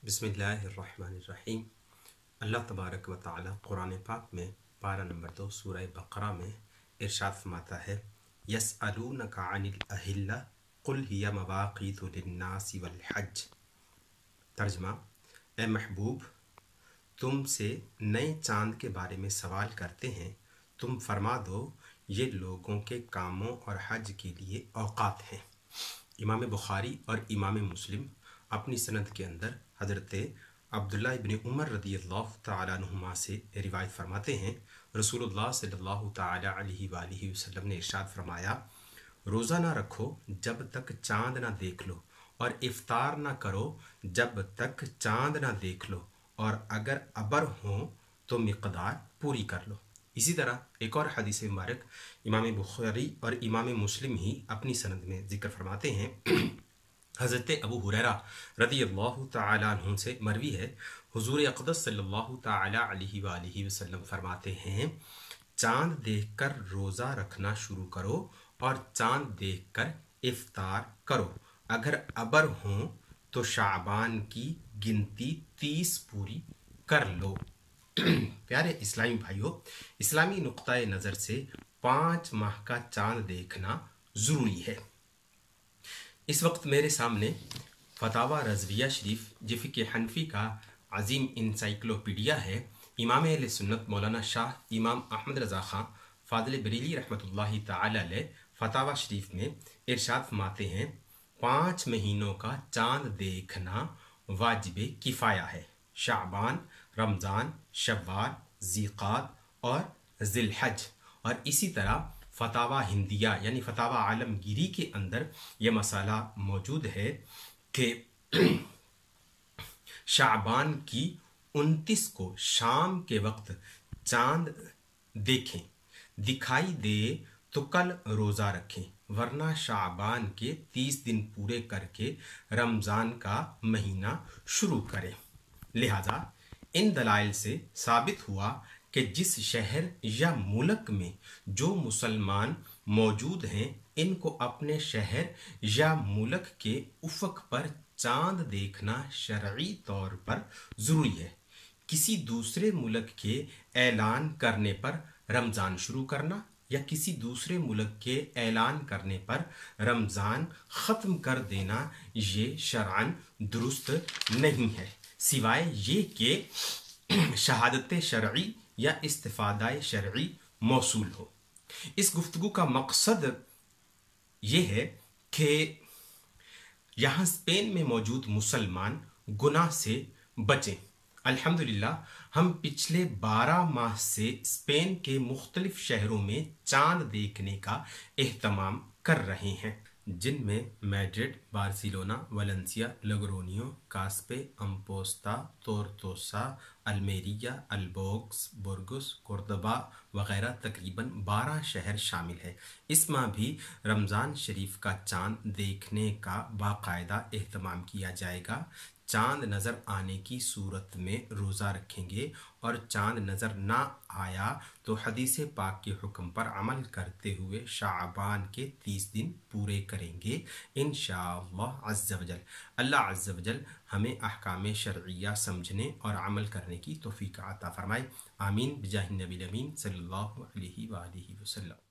बिस्मिल्लाहिर्रहमानिर्रहीम। अल्लाह तबारक व तआला कुरान पाक में पारा नंबर 2 सूरह बकरा में इरशाद फरमाता है, यसअलूनका अनिल अहिल्ला कुल हिया मवाक़ीतु लिन्नासि वल हज। तर्जमा, ए महबूब, तुमसे नए चांद के बारे में सवाल करते हैं, तुम फरमा दो ये लोगों के कामों और हज के लिए औकात हैं। इमाम बुखारी और इमाम मुस्लिम अपनी सनद के अंदर हज़रत अब्दुल्लाह इब्न उमर रदियल्लाहु तआला अन्हुमा से रिवायत फरमाते हैं, रसूलुल्लाह सल्लल्लाहु तआला अलैहि वसल्लम ने इरशाद फरमाया, रोज़ा ना रखो जब तक चांद ना देख लो, और इफ्तार ना करो जब तक चांद ना देख लो, और अगर अबर हो तो मिक़दार पूरी कर लो। इसी तरह एक और हदीस मुबारक इमाम बुखारी और इमाम मुस्लिम ही अपनी सनद में ज़िक्र फरमाते हैं, हज़रत अबू हुरैरा रदियल्लाहु तआला अन्हु से मरवी है, हुज़ूर अक़दस सल्लल्लाहु तआला अलैहि वसल्लम फरमाते हैं, चांद देखकर रोज़ा रखना शुरू करो और चांद देखकर इफ्तार करो, अगर अबर हो तो शाबान की गिनती 30 पूरी कर लो। प्यारे इस्लामी भाइयों, इस्लामी नुक्ताए नज़र से 5 माह का चांद देखना ज़रूरी है। इस वक्त मेरे सामने फतावा रज़विया शरीफ जिफ़िक़ हनफी का अजीम इंसाइक्लोपीडिया है। इमाम अहले सुन्नत मौलाना शाह इमाम अहमद रज़ा ख़ां फ़ाज़िल बरेली रहमतुल्लाहि तआला अलैह फतावा शरीफ में इरशाद फरमाते हैं, 5 महीनों का चांद देखना वाजिबे किफ़ाया है। शाबान, रमज़ान, शव्वाल, ज़िक़ात और ज़िलहज। और इसी तरह फतावा हिंदिया यानी फतावा आलमगीरी के अंदर यह मसाला मौजूद है कि शाबान की 29 को शाम के वक्त चांद देखें, दिखाई दे तो कल रोज़ा रखें, वरना शाबान के 30 दिन पूरे करके रमज़ान का महीना शुरू करें। लिहाजा इन दलाइल से साबित हुआ कि जिस शहर या मुल्क में जो मुसलमान मौजूद हैं, इनको अपने शहर या मुल्क के उफ़क़ पर चांद देखना शरई तौर पर ज़रूरी है। किसी दूसरे मुल्क के ऐलान करने पर रमज़ान शुरू करना या किसी दूसरे मुल्क के ऐलान करने पर रमज़ान ख़त्म कर देना, ये शरअन दुरुस्त नहीं है, सिवाय ये कि शहादत शरई या इस्तिफ़ादाए शरई मौसूल हो। इस गुफ्तगू का मकसद ये है कि यहाँ स्पेन में मौजूद मुसलमान गुनाह से बचें। अल्हम्दुलिल्लाह हम पिछले 12 माह से स्पेन के मुख्तलिफ शहरों में चांद देखने का एहतमाम कर रहे हैं, जिनमें Madrid, Barcelona, Valencia, लोग्रोनियो, कास्पे, अम्पोस्ता, तोरतोसा, Almeria, अल्बोग्स, बुर्गस, Cordoba वगैरह तकरीबन 12 शहर शामिल है। इस माह भी रमज़ान शरीफ का चांद देखने का बाकायदा एहतमाम किया जाएगा। चांद नज़र आने की सूरत में रोज़ा रखेंगे और चांद नज़र ना आया तो हदीस पाक के हुक्म पर अमल करते हुए शाबान के 30 दिन पूरे करेंगे इंशाअल्लाह अज़्ज़ वजल। अल्लाह अज़्ज़ वजल हमें अहकाम शरइया समझने और अमल करने की तौफीक अता फरमाए। आमीन बिजाहि नबी अमीन सल्लल्लाहु अलैहि वसल्लम।